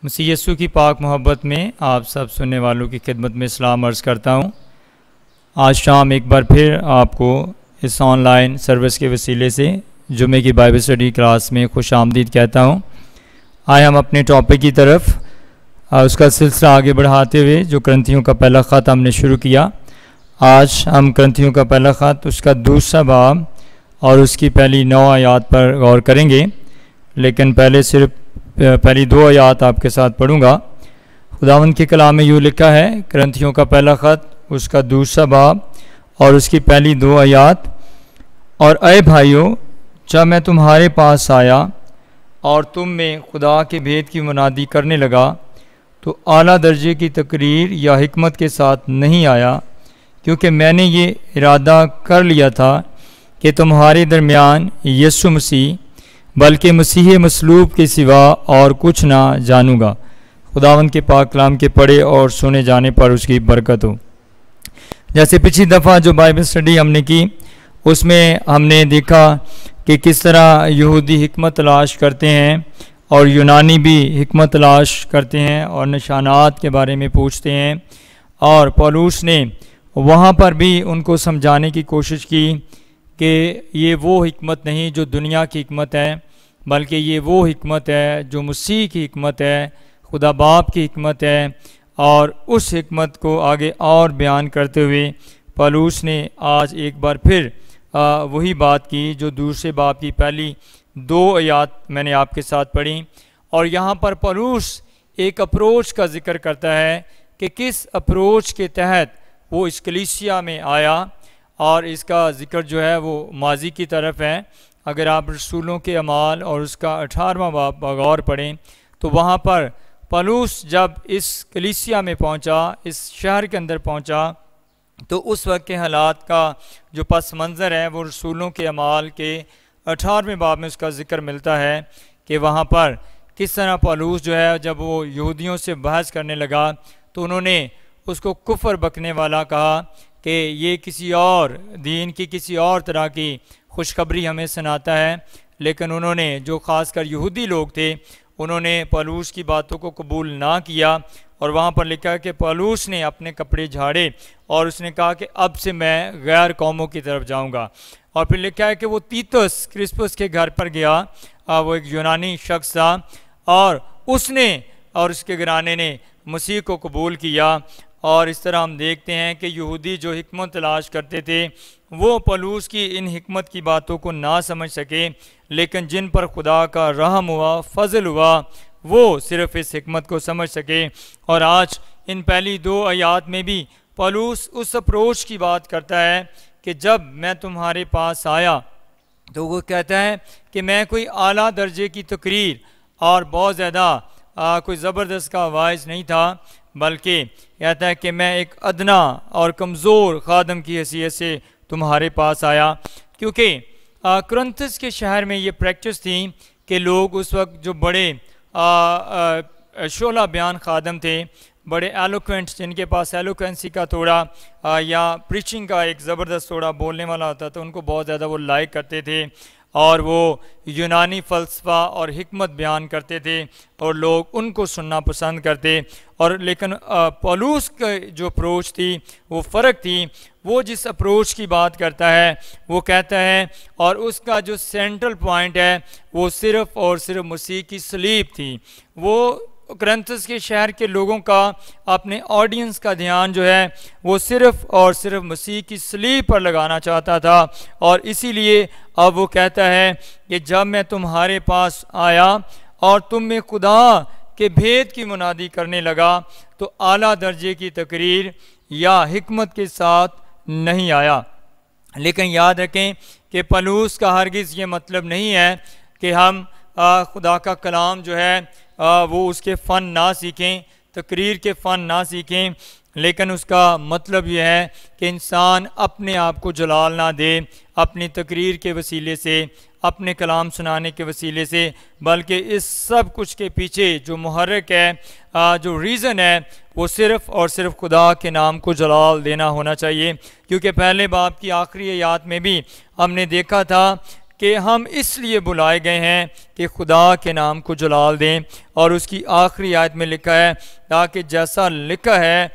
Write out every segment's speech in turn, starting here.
مسیح یسوع کی پاک محبت میں آپ سب سننے والوں کی خدمت میں سلام عرض کرتا ہوں۔ آج شام ایک بار پھر آپ کو اس آن لائن سروس کے وسیلے سے جمعے کی بائبل اسٹڈی کلاس میں خوش آمدید کہتا ہوں۔ آئے ہم اپنے ٹاپک کی طرف اس کا سلسلہ آگے بڑھاتے ہوئے جو کرنتھیوں کا پہلا خط ہم نے شروع کیا۔ آج ہم کرنتھیوں کا پہلا خط اس کا دوسرا باب اور اس کی پہلی 9 آیات پر غور کریں گے، لیکن پہلے صرف پہلی 2 آیات آپ کے ساتھ پڑھوں گا۔ خداوند کے کلام میں یوں لکھا ہے، کرنتھیوں کا پہلا خط اس کا دوسرا باب اور اس کی پہلی 2 آیات۔ اور اے بھائیو، جب میں تمہارے پاس آیا اور تم میں خدا کے بھید کی منادی کرنے لگا تو اعلیٰ درجے کی تقریر یا حکمت کے ساتھ نہیں آیا، کیونکہ میں نے یہ ارادہ کر لیا تھا کہ تمہارے درمیان یسوع مسیح بلکہ مسیح مصلوب کے سوا اور کچھ نہ جانوں گا۔ خداوند کے پاک کلام کے پڑھے اور سنے جانے پر اس کی برکت ہو۔ جیسے پچھلی دفعہ جو بائبل اسٹڈی ہم نے کی، اس میں ہم نے دیکھا کہ کس طرح یہودی حکمت تلاش کرتے ہیں اور یونانی بھی حکمت تلاش کرتے ہیں اور نشانات کے بارے میں پوچھتے ہیں، اور پولوس نے وہاں پر بھی ان کو سمجھانے کی کوشش کی کہ یہ وہ حکمت نہیں جو دنیا کی حکمت ہے، بلکہ یہ وہ حکمت ہے جو مسیح کی حکمت ہے، خدا باپ کی حکمت ہے۔ اور اس حکمت کو آگے اور بیان کرتے ہوئے پولوس نے آج ایک بار پھر وہی بات کی جو دوسرے باب کی پہلی 2 آیات میں نے آپ کے ساتھ پڑھی، اور یہاں پر پولوس ایک اپروچ کا ذکر کرتا ہے کہ کس اپروچ کے تحت وہ اس کلیسیا میں آیا، اور اس کا ذکر جو ہے وہ ماضی کی طرف ہے۔ اگر آپ رسولوں کے اعمال اور اس کا 18واں باب بغور پڑھیں تو وہاں پر پولوس جب اس کلیسیا میں پہنچا، اس شہر کے اندر پہنچا، تو اس وقت کے حالات کا جو پس منظر ہے وہ رسولوں کے اعمال کے 18ویں باب میں اس کا ذکر ملتا ہے کہ وہاں پر کس طرح پولوس جو ہے جب وہ یہودیوں سے بحث کرنے لگا تو انہوں نے اس کو کفر بکنے والا کہا کہ یہ کسی اور دین کی کسی اور طرح کی خوشخبری ہمیں سناتا ہے، لیکن انہوں نے جو خاص کر یہودی لوگ تھے انہوں نے پولوس کی باتوں کو قبول نہ کیا، اور وہاں پر لکھا ہے کہ پولوس نے اپنے کپڑے جھاڑے اور اس نے کہا کہ اب سے میں غیر قوموں کی طرف جاؤں گا۔ اور پھر لکھا ہے کہ وہ تیتس کرسپس کے گھر پر گیا، وہ ایک یونانی شخص تھا، اور اس نے اور اس کے گھرانے نے مسیح کو قبول کیا۔ اور اس طرح ہم دیکھتے ہیں کہ یہودی جو حکمت تلاش کرتے تھے وہ پولوس کی ان حکمت کی باتوں کو نہ سمجھ سکے، لیکن جن پر خدا کا رحم ہوا، فضل ہوا، وہ صرف اس حکمت کو سمجھ سکے۔ اور آج ان پہلی 2 آیات میں بھی پولوس اس اپروچ کی بات کرتا ہے کہ جب میں تمہارے پاس آیا تو وہ کہتا ہے کہ میں کوئی اعلیٰ درجے کی تقریر اور بہت زیادہ کوئی زبردست کا واعظ نہیں تھا، بلکہ کہتا ہے کہ میں ایک ادنا اور کمزور خادم کی حیثیت سے تمہارے پاس آیا، کیونکہ کرنتھس کے شہر میں یہ پریکٹس تھی کہ لوگ اس وقت جو بڑے شعلہ بیان خادم تھے، بڑے ایلوکوینٹ، جن کے پاس ایلوکوینسی کا تھوڑا یا پریچنگ کا ایک زبردست تھوڑا بولنے والا ہوتا تھا، ان کو بہت زیادہ وہ لائک کرتے تھے، اور وہ یونانی فلسفہ اور حکمت بیان کرتے تھے اور لوگ ان کو سننا پسند کرتے۔ اور لیکن پولوس کا جو اپروچ تھی وہ فرق تھی، وہ جس اپروچ کی بات کرتا ہے وہ کہتا ہے، اور اس کا جو سینٹرل پوائنٹ ہے وہ صرف اور صرف مسیح کی صلیب تھی۔ وہ کرنتھس کے شہر کے لوگوں کا، اپنے آڈینس کا دھیان جو ہے وہ صرف اور صرف مسیح کی صلیب پر لگانا چاہتا تھا، اور اسی لیے اب وہ کہتا ہے کہ جب میں تمہارے پاس آیا اور تم میں خدا کے بھید کی منادی کرنے لگا تو اعلیٰ درجے کی تقریر یا حکمت کے ساتھ نہیں آیا۔ لیکن یاد رکھیں کہ پولوس کا ہرگز یہ مطلب نہیں ہے کہ ہم خدا کا کلام جو ہے وہ اس کے فن نہ سیکھیں، تقریر کے فن نہ سیکھیں، لیکن اس کا مطلب یہ ہے کہ انسان اپنے آپ کو جلال نہ دے اپنی تقریر کے وسیلے سے، اپنے کلام سنانے کے وسیلے سے، بلکہ اس سب کچھ کے پیچھے جو محرک ہے، جو ریزن ہے، وہ صرف اور صرف خدا کے نام کو جلال دینا ہونا چاہیے۔ کیونکہ پہلے باب کی آخری آیات میں بھی ہم نے دیکھا تھا کہ ہم اس لیے بلائے گئے ہیں کہ خدا کے نام کو جلال دیں، اور اس کی آخری آیت میں لکھا ہے تاکہ جیسا لکھا ہے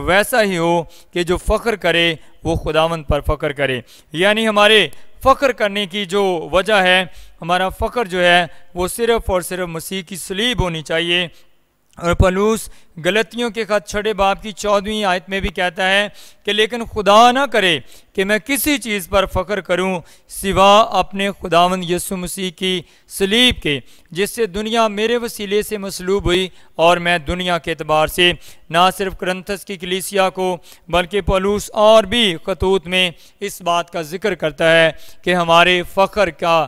ویسا ہی ہو کہ جو فخر کرے وہ خداوند پر فخر کرے۔ یعنی ہمارے فخر کرنے کی جو وجہ ہے، ہمارا فخر جو ہے وہ صرف اور صرف مسیح کی صلیب ہونی چاہیے۔ اور پولس غلطیوں کے خط 6 باب کی 14ویں آیت میں بھی کہتا ہے کہ لیکن خدا نہ کرے کہ میں کسی چیز پر فخر کروں سوا اپنے خداوند یسوع مسیح کی صلیب کے، جس سے دنیا میرے وسیلے سے مصلوب ہوئی اور میں دنیا کے اعتبار سے۔ نہ صرف کرنتھس کی کلیسیا کو بلکہ پولس اور بھی خطوط میں اس بات کا ذکر کرتا ہے کہ ہمارے فخر کا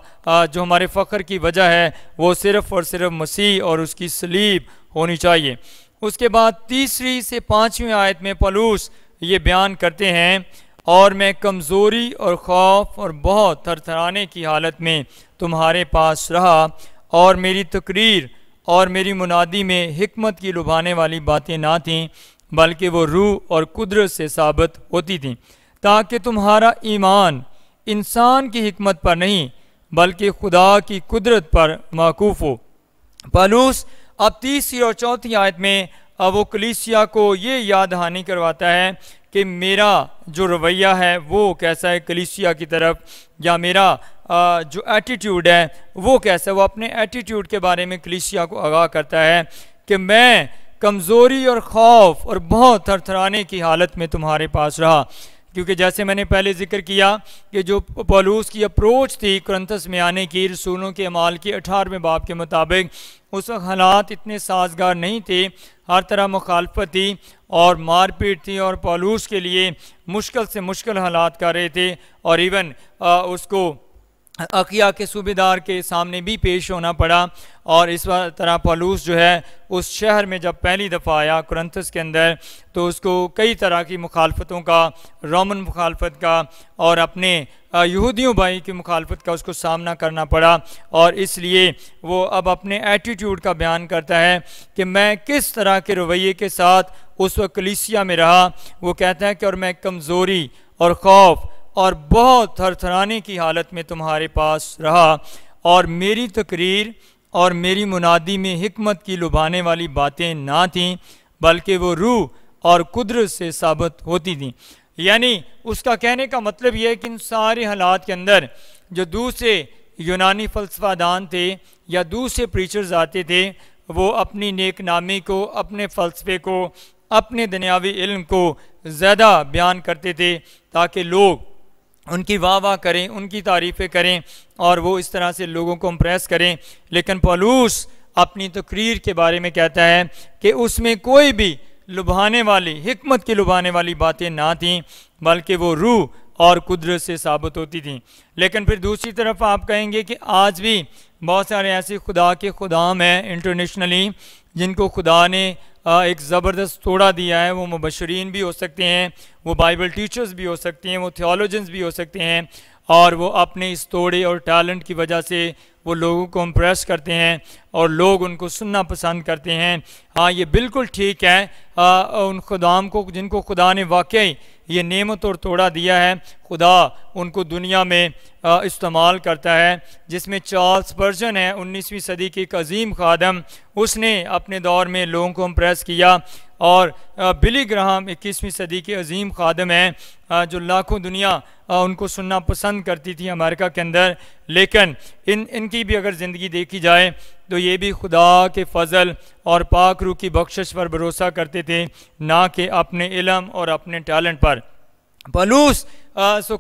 جو ہمارے فخر کی وجہ ہے وہ صرف اور صرف مسیح اور اس کی صلیب ہونی چاہیے۔ اس کے بعد 3 سے 5 آیت میں پولس یہ بیان کرتے ہیں، اور میں کمزوری اور خوف اور بہت تھرتھرانے کی حالت میں تمہارے پاس رہا، اور میری تقریر اور میری منادی میں حکمت کی لبھانے والی باتیں نہ تھیں بلکہ وہ روح اور قدرت سے ثابت ہوتی تھیں، تاکہ تمہارا ایمان انسان کی حکمت پر نہیں بلکہ خدا کی قدرت پر موقوف ہو۔ پولس اب 3 اور 4 آیت میں وہ کلیسیا کو یہ یاد دہانی کرواتا ہے کہ میرا جو رویہ ہے وہ کیسا ہے کلیسیا کی طرف، یا میرا جو ایٹیٹیوڈ ہے وہ کیسا ہے۔ وہ اپنے ایٹیٹیوڈ کے بارے میں کلیسیا کو آگاہ کرتا ہے کہ میں کمزوری اور خوف اور بہت تھرتھرانے کی حالت میں تمہارے پاس رہا، کیونکہ جیسے میں نے پہلے ذکر کیا کہ جو پولس کی اپروچ تھی کرنتھس میں آنے کی، رسولوں کے اعمال کے 18ویں باب کے مطابق اس وقت حالات اتنے سازگار نہیں تھے، ہر طرح مخالفت تھی اور مار پیٹ تھی، اور پولس کے لیے مشکل سے مشکل حالات کر رہے تھے، اور ایون اس کو اخیا کے صوبیدار کے سامنے بھی پیش ہونا پڑا۔ اور اس طرح پولس جو ہے اس شہر میں جب پہلی دفعہ آیا کرنتھس کے اندر تو اس کو کئی طرح کی مخالفتوں کا، رومن مخالفت کا اور اپنے یہودیوں بھائی کی مخالفت کا اس کو سامنا کرنا پڑا، اور اس لیے وہ اب اپنے ایٹیٹیوڈ کا بیان کرتا ہے کہ میں کس طرح کے رویے کے ساتھ اس وقت کلیسیا میں رہا۔ وہ کہتا ہے کہ اور میں کمزوری اور خوف اور بہت تھرتھرانے کی حالت میں تمہارے پاس رہا، اور میری تقریر اور میری منادی میں حکمت کی لبھانے والی باتیں نہ تھیں بلکہ وہ روح اور قدرت سے ثابت ہوتی تھیں۔ یعنی اس کا کہنے کا مطلب یہ ہے کہ ان سارے حالات کے اندر جو دوسرے یونانی فلسفہ دان تھے یا دوسرے پریچرز آتے تھے، وہ اپنی نیک نامی کو، اپنے فلسفے کو، اپنے دنیاوی علم کو زیادہ بیان کرتے تھے تاکہ لوگ ان کی واہ واہ کریں، ان کی تعریفیں کریں اور وہ اس طرح سے لوگوں کو امپریس کریں۔ لیکن پولس اپنی تقریر کے بارے میں کہتا ہے کہ اس میں کوئی بھی لبھانے والی، حکمت کی لبھانے والی باتیں نہ تھیں بلکہ وہ روح اور قدرت سے ثابت ہوتی تھیں۔ لیکن پھر دوسری طرف آپ کہیں گے کہ آج بھی بہت سارے ایسے خدا کے خدام ہیں انٹرنیشنلی جن کو خدا نے ایک زبردست توڑا دیا ہے۔ وہ مبشرین بھی ہو سکتے ہیں، وہ بائبل ٹیچرز بھی ہو سکتے ہیں، وہ تھیولوجنز بھی ہو سکتے ہیں، اور وہ اپنے اس توڑے اور ٹیلنٹ کی وجہ سے وہ لوگوں کو امپریس کرتے ہیں اور لوگ ان کو سننا پسند کرتے ہیں۔ ہاں، یہ بالکل ٹھیک ہے، ان خدام کو جن کو خدا نے واقعی یہ نعمت اور توڑا دیا ہے، خدا ان کو دنیا میں استعمال کرتا ہے، جس میں چارلس اسپرجن ہے 19ویں صدی کے ایک عظیم خادم، اس نے اپنے دور میں لوگوں کو امپریس کیا، اور بلی گراہم 21ویں صدی کے عظیم خادم ہیں جو لاکھوں دنیا ان کو سننا پسند کرتی تھی امریکہ کے اندر۔ لیکن ان کی بھی اگر زندگی دیکھی جائے تو یہ بھی خدا کے فضل اور پاک روح کی بخشش پر بھروسہ کرتے تھے، نہ کہ اپنے علم اور اپنے ٹیلنٹ پر۔ پولس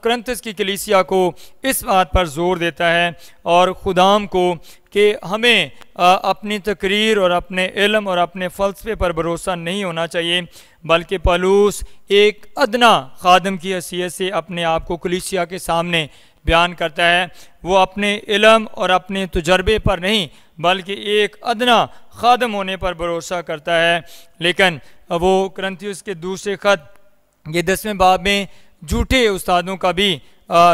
کرنتھس کی کلیسیا کو اس بات پر زور دیتا ہے اور خدام کو کہ ہمیں اپنی تقریر اور اپنے علم اور اپنے فلسفے پر بھروسہ نہیں ہونا چاہیے، بلکہ پولس ایک ادنا خادم کی حیثیت سے اپنے آپ کو کلیسیا کے سامنے بیان کرتا ہے۔ وہ اپنے علم اور اپنے تجربے پر نہیں بلکہ ایک ادنا خادم ہونے پر بھروسہ کرتا ہے۔ لیکن وہ کرنتھیوس کے دوسرے خط یہ 10ویں باب میں جھوٹے استادوں کا بھی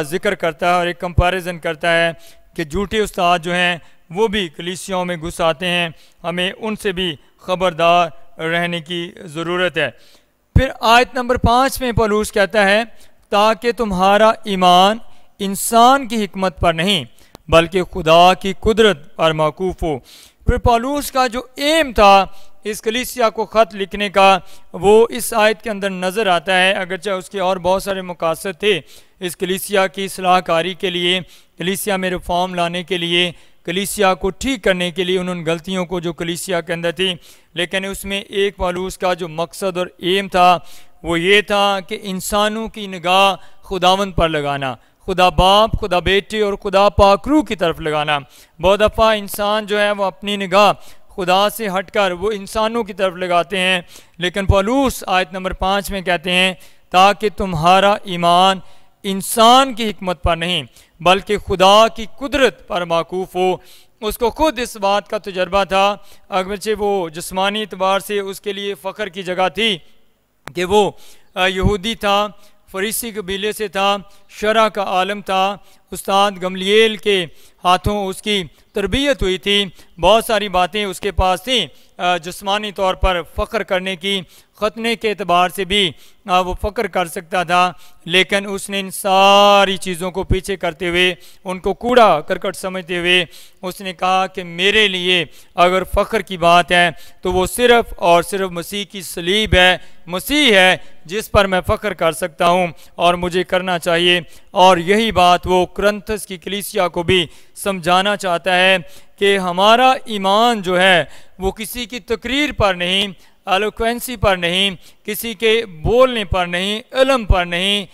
ذکر کرتا ہے اور ایک کمپیریزن کرتا ہے کہ جھوٹے استاد جو ہیں وہ بھی کلیسیاؤں میں گھس آتے ہیں، ہمیں ان سے بھی خبردار رہنے کی ضرورت ہے۔ پھر آیت نمبر 5 میں پولس کہتا ہے تاکہ تمہارا ایمان انسان کی حکمت پر نہیں بلکہ خدا کی قدرت پر موقوف ہو۔ پھر پالوس کا جو ایم تھا اس کلیسیا کو خط لکھنے کا، وہ اس آیت کے اندر نظر آتا ہے، اگرچہ اس کے اور بہت سارے مقاصد تھے اس کلیسیا کی اصلاح کاری کے لیے، کلیسیا میں ریفارم لانے کے لیے، کلیسیا کو ٹھیک کرنے کے لیے ان غلطیوں کو جو کلیسیا کے اندر تھی، لیکن اس میں ایک پالوس کا جو مقصد اور ایم تھا وہ یہ تھا کہ انسانوں کی نگاہ خداوند پر لگانا، خدا باپ، خدا بیٹے اور خدا پاک روح کی طرف لگانا۔ بہت دفعہ انسان جو ہے وہ اپنی نگاہ خدا سے ہٹ کر وہ انسانوں کی طرف لگاتے ہیں، لیکن پالوس آیت نمبر 5 میں کہتے ہیں تاکہ تمہارا ایمان انسان کی حکمت پر نہیں بلکہ خدا کی قدرت پر موقوف ہو۔ اس کو خود اس بات کا تجربہ تھا، اگرچہ وہ جسمانی اعتبار سے اس کے لیے فخر کی جگہ تھی کہ وہ یہودی تھا، فریسی قبیلے سے تھا، شرع کا عالم تھا، استاد گملیل کے ہاتھوں اس کی تربیت ہوئی تھی، بہت ساری باتیں اس کے پاس تھیں جسمانی طور پر فخر کرنے کی، ختنے کے اعتبار سے بھی وہ فخر کر سکتا تھا، لیکن اس نے ان ساری چیزوں کو پیچھے کرتے ہوئے، ان کو کوڑا کرکٹ سمجھتے ہوئے اس نے کہا کہ میرے لیے اگر فخر کی بات ہے تو وہ صرف اور صرف مسیح کی صلیب ہے، مسیح ہے جس پر میں فخر کر سکتا ہوں اور مجھے کرنا چاہیے۔ اور یہی بات وہ کرنتھس کی کلیسیا کو بھی سمجھانا چاہتا ہے کہ ہمارا ایمان جو ہے وہ کسی کی تقریر پر نہیں، ایلوکوینسی پر نہیں، کسی کے بولنے پر نہیں، علم پر نہیں،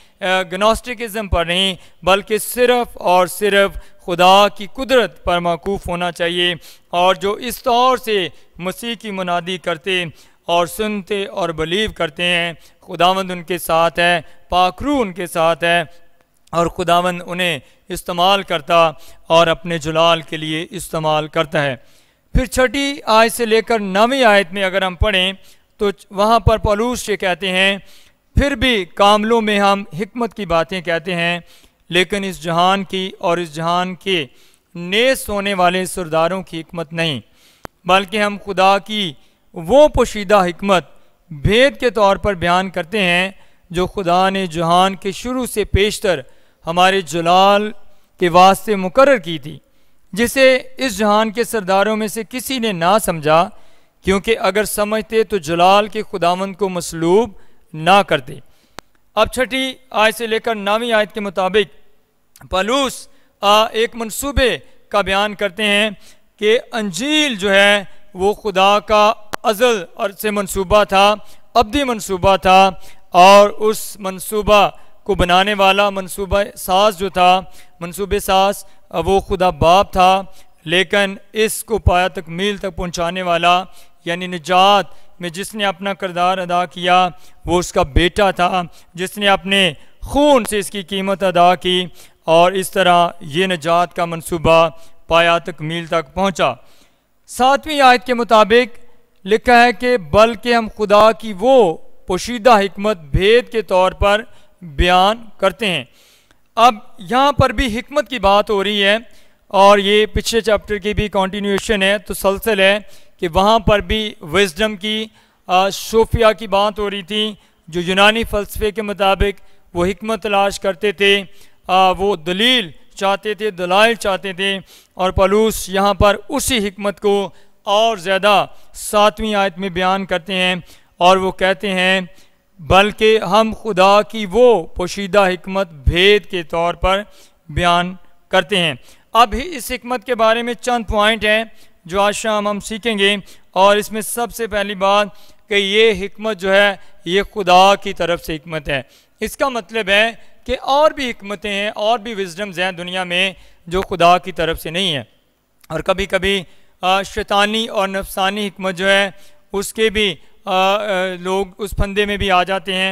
گنوسٹکزم پر نہیں، بلکہ صرف اور صرف خدا کی قدرت پر موقوف ہونا چاہیے۔ اور جو اس طور سے مسیح کی منادی کرتے اور سنتے اور بلیو کرتے ہیں، خداوند ان کے ساتھ ہے، پاک روح ان کے ساتھ ہے، اور خداوند انہیں استعمال کرتا اور اپنے جلال کے لیے استعمال کرتا ہے۔ پھر 6 آیت سے لے کر 9 آیت میں اگر ہم پڑھیں تو وہاں پر پالوس یہ کہتے ہیں پھر بھی کاملوں میں ہم حکمت کی باتیں کہتے ہیں، لیکن اس جہان کی اور اس جہان کے نیست ہونے والے سرداروں کی حکمت نہیں، بلکہ ہم خدا کی وہ پوشیدہ حکمت بھید کے طور پر بیان کرتے ہیں جو خدا نے جہان کے شروع سے پیشتر ہمارے جلال کے واسطے مقرر کی تھی، جسے اس جہان کے سرداروں میں سے کسی نے نہ سمجھا، کیونکہ اگر سمجھتے تو جلال کے خداوند کو مصلوب نہ کرتے۔ اب 6 آیت سے لے کر 9 آیت کے مطابق پالوس ایک منصوبے کا بیان کرتے ہیں کہ انجیل جو ہے وہ خدا کا ازل سے منصوبہ تھا، ابدی منصوبہ تھا، اور اس منصوبہ کو بنانے والا منصوبہ ساز جو تھا، منصوبے ساز وہ خدا باپ تھا، لیکن اس کو پایا تکمیل تک پہنچانے والا یعنی نجات میں جس نے اپنا کردار ادا کیا وہ اس کا بیٹا تھا، جس نے اپنے خون سے اس کی قیمت ادا کی، اور اس طرح یہ نجات کا منصوبہ پایا تکمیل تک پہنچا۔ 7ویں آیت کے مطابق لکھا ہے کہ بلکہ ہم خدا کی وہ پوشیدہ حکمت بھید کے طور پر بیان کرتے ہیں۔ اب یہاں پر بھی حکمت کی بات ہو رہی ہے، اور یہ پچھلے چیپٹر کی بھی کنٹینیوشن ہے، تسلسل ہے کہ وہاں پر بھی وزڈم کی صوفیہ کی بات ہو رہی تھی، جو یونانی فلسفے کے مطابق وہ حکمت تلاش کرتے تھے، وہ دلیل چاہتے تھے، دلائل چاہتے تھے، اور پالوس یہاں پر اسی حکمت کو اور زیادہ 7ویں آیت میں بیان کرتے ہیں، اور وہ کہتے ہیں بلکہ ہم خدا کی وہ پوشیدہ حکمت بھید کے طور پر بیان کرتے ہیں۔ اب اس حکمت کے بارے میں چند پوائنٹ ہیں جو آج شام ہم سیکھیں گے، اور اس میں سب سے پہلی بات کہ یہ حکمت جو ہے یہ خدا کی طرف سے حکمت ہے۔ اس کا مطلب ہے کہ اور بھی حکمتیں ہیں، اور بھی وزڈمز ہیں دنیا میں جو خدا کی طرف سے نہیں ہیں، اور کبھی کبھی شیطانی اور نفسانی حکمت جو ہے اس کے بھی لوگ اس پھندے میں بھی آ جاتے ہیں،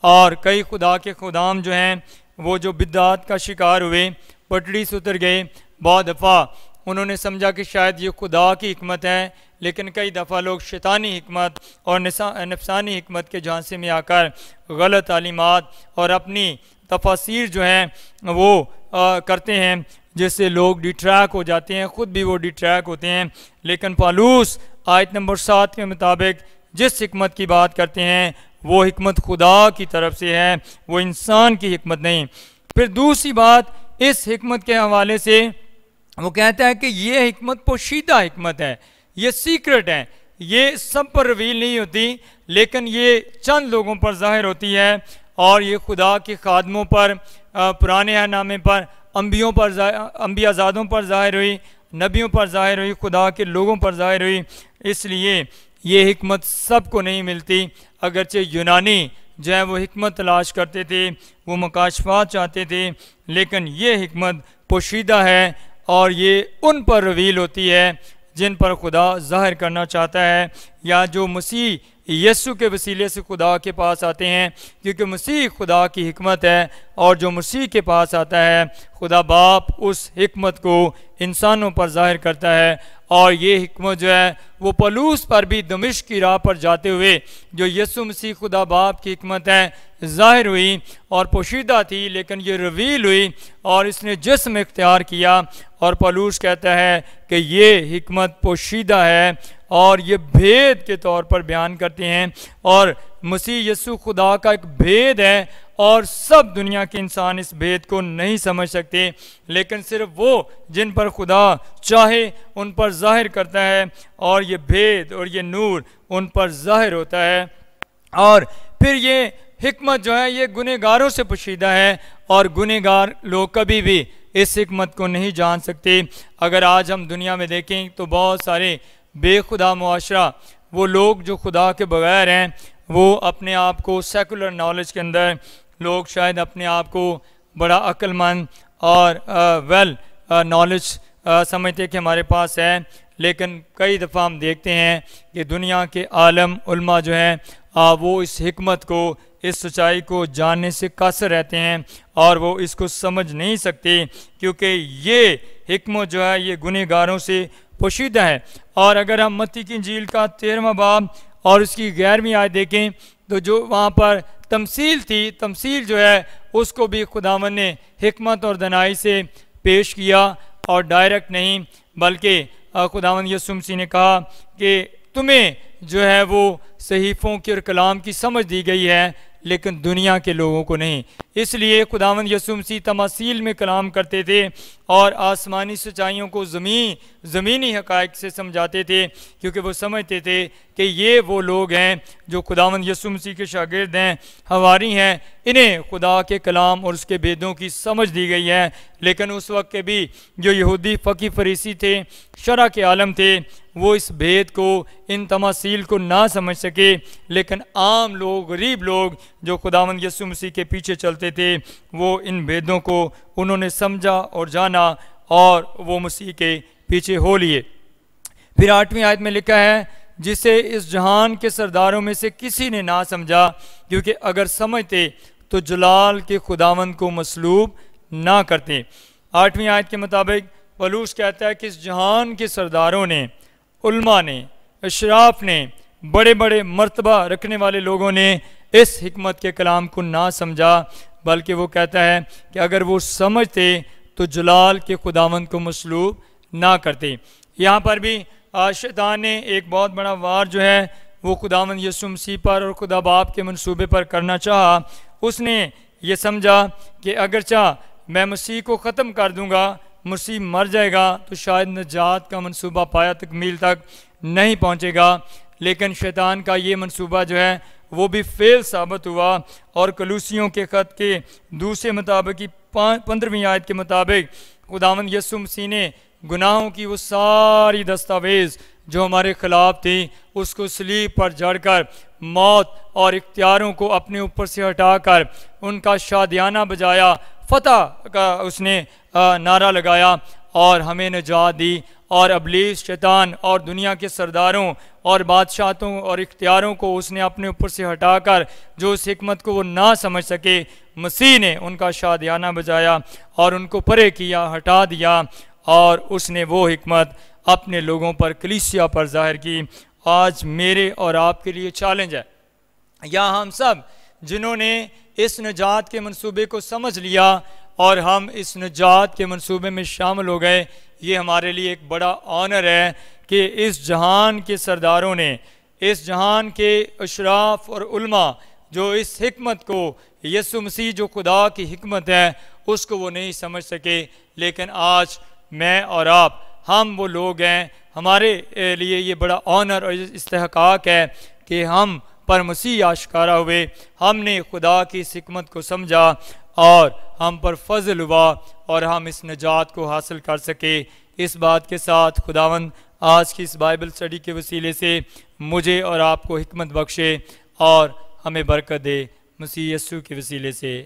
اور کئی خدا کے خدام جو ہیں وہ جو بدعات کا شکار ہوئے، پٹڑی سے اتر گئے، بہت دفعہ انہوں نے سمجھا کہ شاید یہ خدا کی حکمت ہے، لیکن کئی دفعہ لوگ شیطانی حکمت اور نفسانی حکمت کے جھانسے میں آ کر غلط تعلیمات اور اپنی تفاسیر جو ہیں وہ کرتے ہیں، جس سے لوگ ڈیٹریک ہو جاتے ہیں، خود بھی وہ ڈیٹریک ہوتے ہیں۔ لیکن پالوس آیت نمبر 7 کے مطابق جس حکمت کی بات کرتے ہیں وہ حکمت خدا کی طرف سے ہے، وہ انسان کی حکمت نہیں۔ پھر دوسری بات اس حکمت کے حوالے سے وہ کہتا ہے کہ یہ حکمت پوشیدہ حکمت ہے، یہ سیکرٹ ہے، یہ سب پر ریویل نہیں ہوتی، لیکن یہ چند لوگوں پر ظاہر ہوتی ہے، اور یہ خدا کے خادموں پر، پرانے نامے پر، انبیاء زادوں پر ظاہر ہوئی، نبیوں پر ظاہر ہوئی، خدا کے لوگوں پر ظاہر ہوئی۔ اس لیے یہ حکمت سب کو نہیں ملتی، اگرچہ یونانی جو ہے وہ حکمت تلاش کرتے تھے، وہ مکاشفات چاہتے تھے، لیکن یہ حکمت پوشیدہ ہے، اور یہ ان پر ریویل ہوتی ہے جن پر خدا ظاہر کرنا چاہتا ہے، یا جو مسیح یسوع کے وسیلے سے خدا کے پاس آتے ہیں، کیونکہ مسیح خدا کی حکمت ہے، اور جو مسیح کے پاس آتا ہے خدا باپ اس حکمت کو انسانوں پر ظاہر کرتا ہے۔ اور یہ حکمت جو ہے وہ پولس پر بھی دمشق کی راہ پر جاتے ہوئے جو یسوع مسیح خدا باپ کی حکمت ہے ظاہر ہوئی، اور پوشیدہ تھی، لیکن یہ ریویل ہوئی اور اس نے جسم اختیار کیا، اور پولس کہتا ہے کہ یہ حکمت پوشیدہ ہے اور یہ بھید کے طور پر بیان کرتے ہیں، اور مسیح یسوع خدا کا ایک بھید ہے، اور سب دنیا کے انسان اس بھید کو نہیں سمجھ سکتے، لیکن صرف وہ جن پر خدا چاہے ان پر ظاہر کرتا ہے، اور یہ بھید اور یہ نور ان پر ظاہر ہوتا ہے۔ اور پھر یہ حکمت جو ہے یہ گنہگاروں سے پوشیدہ ہے، اور گنہگار لوگ کبھی بھی اس حکمت کو نہیں جان سکتے۔ اگر آج ہم دنیا میں دیکھیں تو بہت سارے بے خدا معاشرہ، وہ لوگ جو خدا کے بغیر ہیں، وہ اپنے آپ کو سیکولر نالج کے اندر لوگ شاید اپنے آپ کو بڑا عقل مند اور ویل نالج سمجھتے کہ ہمارے پاس ہے، لیکن کئی دفعہ ہم دیکھتے ہیں کہ دنیا کے عالم علماء جو ہیں وہ اس حکمت کو، اس سچائی کو جاننے سے قاصر رہتے ہیں، اور وہ اس کو سمجھ نہیں سکتے، کیونکہ یہ حکمت جو ہے یہ گنہگاروں سے پوشیدہ ہے۔ اور اگر ہم متی کی انجیل کا 13واں باب اور اس کی 11ویں آیت دیکھیں تو جو وہاں پر تمثیل تھی، تمثیل جو ہے اس کو بھی خداوند نے حکمت اور دانائی سے پیش کیا، اور ڈائریکٹ نہیں، بلکہ خداوند یسوع مسیح نے کہا کہ تمہیں جو ہے وہ صحیفوں کے اور کلام کی سمجھ دی گئی ہے، لیکن دنیا کے لوگوں کو نہیں۔ اس لیے خداوند یسوع مسیح تماثیل میں کلام کرتے تھے، اور آسمانی سچائیوں کو زمینی حقائق سے سمجھاتے تھے، کیونکہ وہ سمجھتے تھے کہ یہ وہ لوگ ہیں جو خداوند یسوع مسیح کے شاگرد ہیں، حواری ہیں، انہیں خدا کے کلام اور اس کے بھیدوں کی سمجھ دی گئی ہے۔ لیکن اس وقت کے بھی جو یہودی فقی فریسی تھے، شرع کے عالم تھے، وہ اس بھید کو، ان تماثیل کو نہ سمجھ سکے، لیکن عام لوگ، غریب لوگ جو خداوند یسوع مسیح کے پیچھے چلتے تھے، وہ ان بھیدوں کو انہوں نے سمجھا اور جانا، اور وہ مسیح کے پیچھے ہو لیے۔ پھر 8ویں آیت میں لکھا ہے، جسے اس جہان کے سرداروں میں سے کسی نے نہ سمجھا، کیونکہ اگر سمجھتے تو جلال کے خداوند کو مصلوب نہ کرتے۔ 8ویں آیت کے مطابق پولس کہتا ہے کہ اس جہان کے سرداروں نے، علماء نے، اشراف نے، بڑے بڑے مرتبہ رکھنے والے لوگوں نے اس حکمت کے کلام کو نہ سمجھا، بلکہ وہ کہتا ہے کہ اگر وہ سمجھتے تو جلال کے خداوند کو مصلوب نہ کرتے۔ یہاں پر بھی شیطان نے ایک بہت بڑا وار جو ہے وہ خداوند یسوع مسیح پر اور خدا باپ کے منصوبے پر کرنا چاہا۔ اس نے یہ سمجھا کہ اگرچہ میں مسیح کو ختم کر دوں گا، مسیح مر جائے گا، تو شاید نجات کا منصوبہ پایا تکمیل تک نہیں پہنچے گا، لیکن شیطان کا یہ منصوبہ جو ہے وہ بھی فیل ثابت ہوا، اور کلوسیوں کے خط کے دوسرے مطابق 15ویں آیت کے مطابق خداوند یسوع مسیح نے گناہوں کی وہ ساری دستاویز جو ہمارے خلاف تھی، اس کو صلیب پر جڑ کر موت اور اختیاروں کو اپنے اوپر سے ہٹا کر ان کا شادیانہ بجایا، فتح کا اس نے نعرہ لگایا اور ہمیں نجات دی، اور ابلیس، شیطان اور دنیا کے سرداروں اور بادشاہتوں اور اختیاروں کو اس نے اپنے اوپر سے ہٹا کر، جو اس حکمت کو وہ نہ سمجھ سکے، مسیح نے ان کا شادیانہ بجایا اور ان کو پرے کیا، ہٹا دیا، اور اس نے وہ حکمت اپنے لوگوں پر، کلیسیا پر ظاہر کی۔ آج میرے اور آپ کے لیے چیلنج ہے، یا ہم سب جنہوں نے اس نجات کے منصوبے کو سمجھ لیا اور ہم اس نجات کے منصوبے میں شامل ہو گئے، یہ ہمارے لیے ایک بڑا آنر ہے کہ اس جہان کے سرداروں نے، اس جہان کے اشراف اور علماء جو اس حکمت کو، یسوع مسیح جو خدا کی حکمت ہے، اس کو وہ نہیں سمجھ سکے، لیکن آج میں اور آپ ہم وہ لوگ ہیں، ہمارے لیے یہ بڑا آنر اور استحقاق ہے کہ ہم پر مسیح آشکارا ہوئے، ہم نے خدا کی اس حکمت کو سمجھا اور ہم پر فضل ہوا اور ہم اس نجات کو حاصل کر سکے۔ اس بات کے ساتھ خداوند آج کی اس بائبل اسٹڈی کے وسیلے سے مجھے اور آپ کو حکمت بخشے اور ہمیں برکت دے، مسیح یسوع کے وسیلے سے